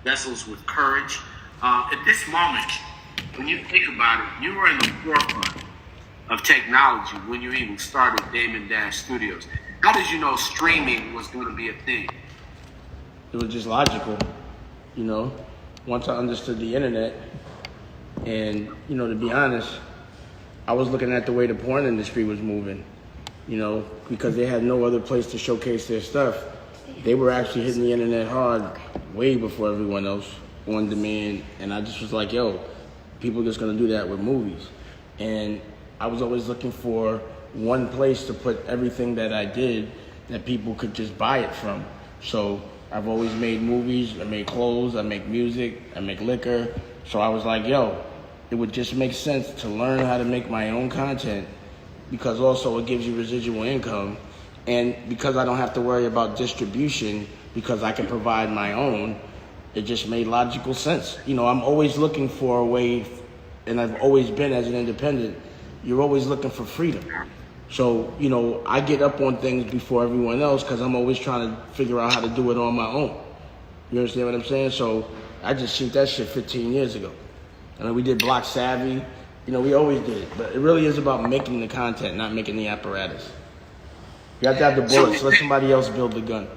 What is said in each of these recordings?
vessels with courage. At this moment, when you think about it, you were in the forefront of technology when you even started Damon Dash Studios. How did you know streaming was going to be a thing? It was just logical, once I understood the internet. And, to be honest, I was looking at the way the porn industry was moving, because they had no other place to showcase their stuff. They were actually hitting the internet hard way before everyone else on demand. And I just was like, yo, people are just going to do that with movies. And I was always looking for one place to put everything that I did that people could just buy it from. So I've always made movies, I make clothes, I make music, I make liquor. So I was like, yo, it would just make sense to learn how to make my own content, because also it gives you residual income. And because I don't have to worry about distribution, because I can provide my own, it just made logical sense. I'm always looking for a way, and I've always been as an independent, you're always looking for freedom. So, I get up on things before everyone else because I'm always trying to figure out how to do it on my own. You understand what I'm saying? So I just shoot that shit 15 years ago. I mean, we did Block Savvy. We always did it. But it really is about making the content, not making the apparatus. You have to have the bullets. Let somebody else build the gun.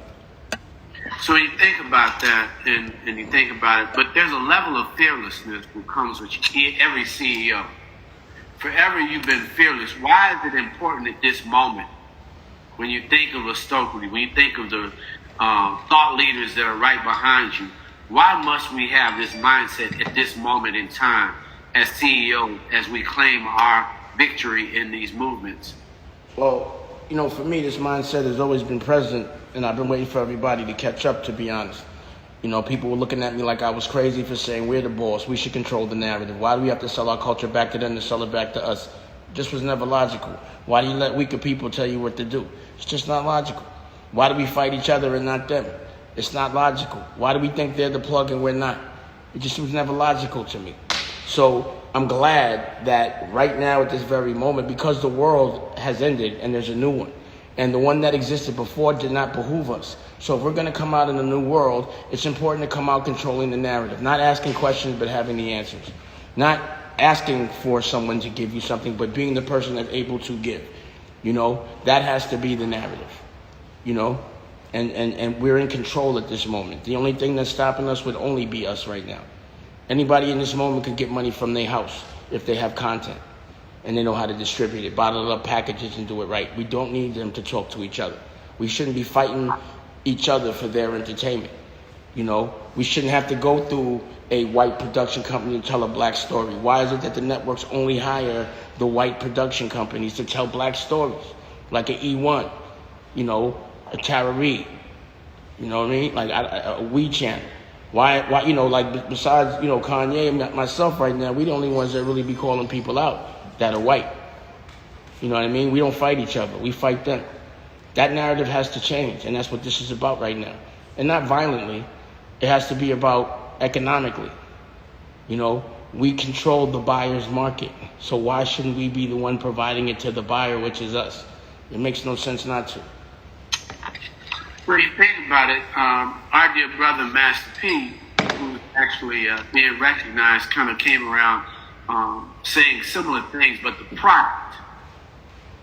So when you think about that, and you think about it, but there's a level of fearlessness that comes with every CEO. Forever you've been fearless. Why is it important at this moment, when you think of a Stokely, when you think of the thought leaders that are right behind you, why must we have this mindset at this moment in time as CEOs as we claim our victory in these movements? Well, for me, this mindset has always been present, and I've been waiting for everybody to catch up, to be honest. People were looking at me like I was crazy for saying we're the boss, we should control the narrative. Why do we have to sell our culture back to them to sell it back to us? This was never logical. Why do you let weaker people tell you what to do? It's just not logical. Why do we fight each other and not them? It's not logical. Why do we think they're the plug and we're not? It just was never logical to me. So I'm glad that right now at this very moment, because the world has ended and there's a new one, and the one that existed before did not behoove us. So if we're going to come out in a new world, it's important to come out controlling the narrative, not asking questions but having the answers, not asking for someone to give you something but being the person that's able to give. That has to be the narrative. And we're in control at this moment. The only thing that's stopping us would only be us right now. Anybody in this moment could get money from their house if they have content and they know how to distribute it, bottle it up, package it, and do it right. We don't need them to talk to each other. We shouldn't be fighting each other for their entertainment. We shouldn't have to go through a white production company to tell a black story. Why is it that the networks only hire the white production companies to tell black stories? Like an E1, a Tara Reid, like a We channel. Why, besides, Kanye and myself right now, we the only ones that really be calling people out that are white. You know what I mean? We don't fight each other. We fight them. That narrative has to change, and that's what this is about right now. And not violently. It has to be about economically. We control the buyer's market. So why shouldn't we be the one providing it to the buyer, which is us? It makes no sense not to. When you think about it, our dear brother Master P, who's actually being recognized, kind of came around saying similar things, but the product.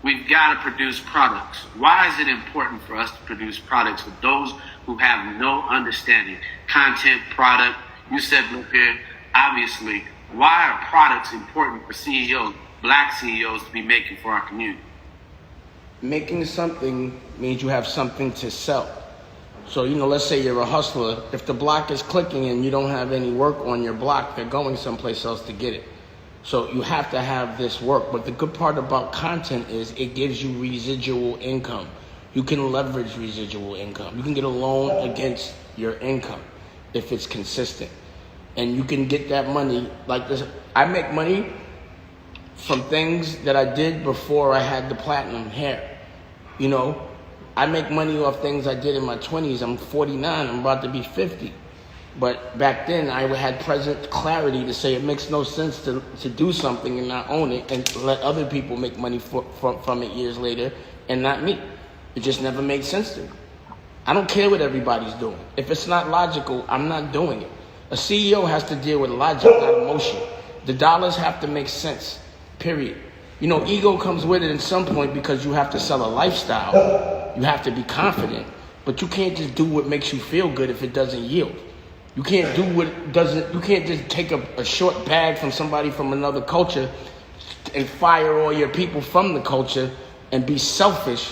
We've got to produce products. Why is it important for us to produce products for those who have no understanding? Content, product. You said, look here, obviously, why are products important for CEOs, black CEOs, to be making for our community? Making something means you have something to sell. So, let's say you're a hustler. If the block is clicking and you don't have any work on your block, they're going someplace else to get it. So you have to have this work. But the good part about content is it gives you residual income. You can leverage residual income. You can get a loan against your income if it's consistent. And you can get that money like this. I make money from things that I did before I had the platinum hair. I make money off things I did in my 20s. I'm 49. I'm about to be 50. But back then, I had present clarity to say it makes no sense to do something and not own it and let other people make money from it years later and not me. It just never made sense to me. I don't care what everybody's doing. If it's not logical, I'm not doing it. A CEO has to deal with logic, not emotion. The dollars have to make sense, period. You know, ego comes with it at some point because you have to sell a lifestyle. You have to be confident, but you can't just do what makes you feel good if it doesn't yield. You can't do what doesn't, you can't just take a short bag from somebody from another culture and fire all your people from the culture and be selfish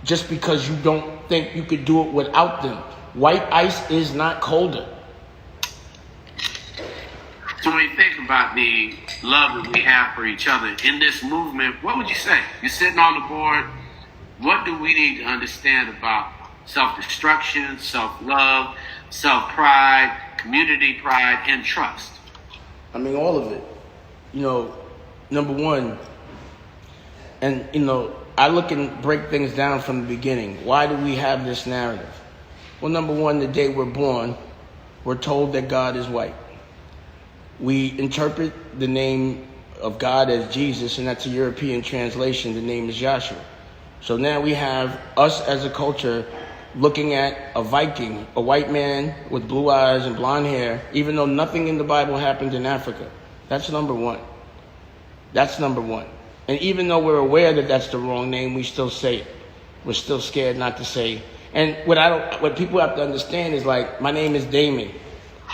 just because you don't think you could do it without them. White ice is not colder. So when you think about the love that we have for each other in this movement, what would you say? You're sitting on the board. What do we need to understand about self-destruction, self-love, self-pride, community pride, and trust? I mean, all of it. You know, number one, and, you know, I look and break things down from the beginning. Why do we have this narrative? Well, number one, the day we're born, we're told that God is white. We interpret the name of God as Jesus, and that's a European translation. The name is Joshua. So now we have us as a culture looking at a Viking, a white man with blue eyes and blonde hair, even though nothing in the Bible happened in Africa. That's number one. That's number one. And even though we're aware that that's the wrong name, we still say it. We're still scared not to say. And what people have to understand is, like, my name is Damon.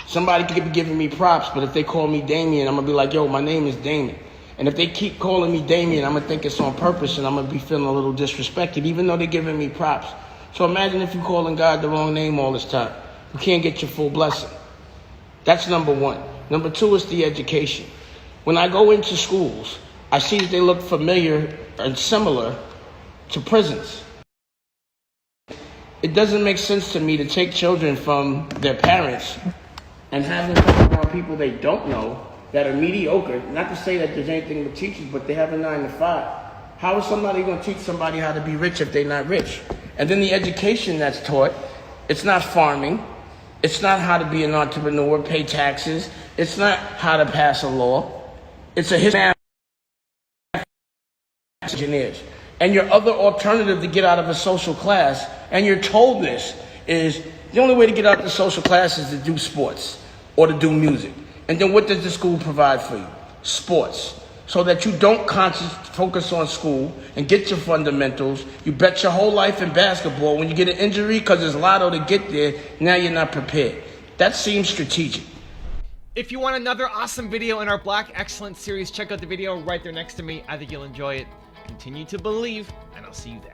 Somebody could be giving me props, but if they call me Damien, I'm going to be like, yo, my name is Damon. And if they keep calling me Damien, I'm going to think it's on purpose, and I'm going to be feeling a little disrespected, even though they're giving me props. So imagine if you're calling God the wrong name all this time. You can't get your full blessing. That's number one. Number two is the education. When I go into schools, I see that they look familiar and similar to prisons. It doesn't make sense to me to take children from their parents and have them come around people they don't know that are mediocre. Not to say that there's anything with teachers, but they have a 9 to 5. How is somebody going to teach somebody how to be rich if they're not rich? And then the education that's taught, it's not farming. It's not how to be an entrepreneur, pay taxes. It's not how to pass a law. It's a history of engineers. And your other alternative to get out of a social class, and you're told this, is the only way to get out of the social class is to do sports or to do music. And then what does the school provide for you? Sports. So that you don't focus on school and get your fundamentals. You bet your whole life in basketball. When you get an injury, because it's lotto to get there, now you're not prepared. That seems strategic. If you want another awesome video in our Black Excellence series, check out the video right there next to me. I think you'll enjoy it. Continue to believe, and I'll see you there.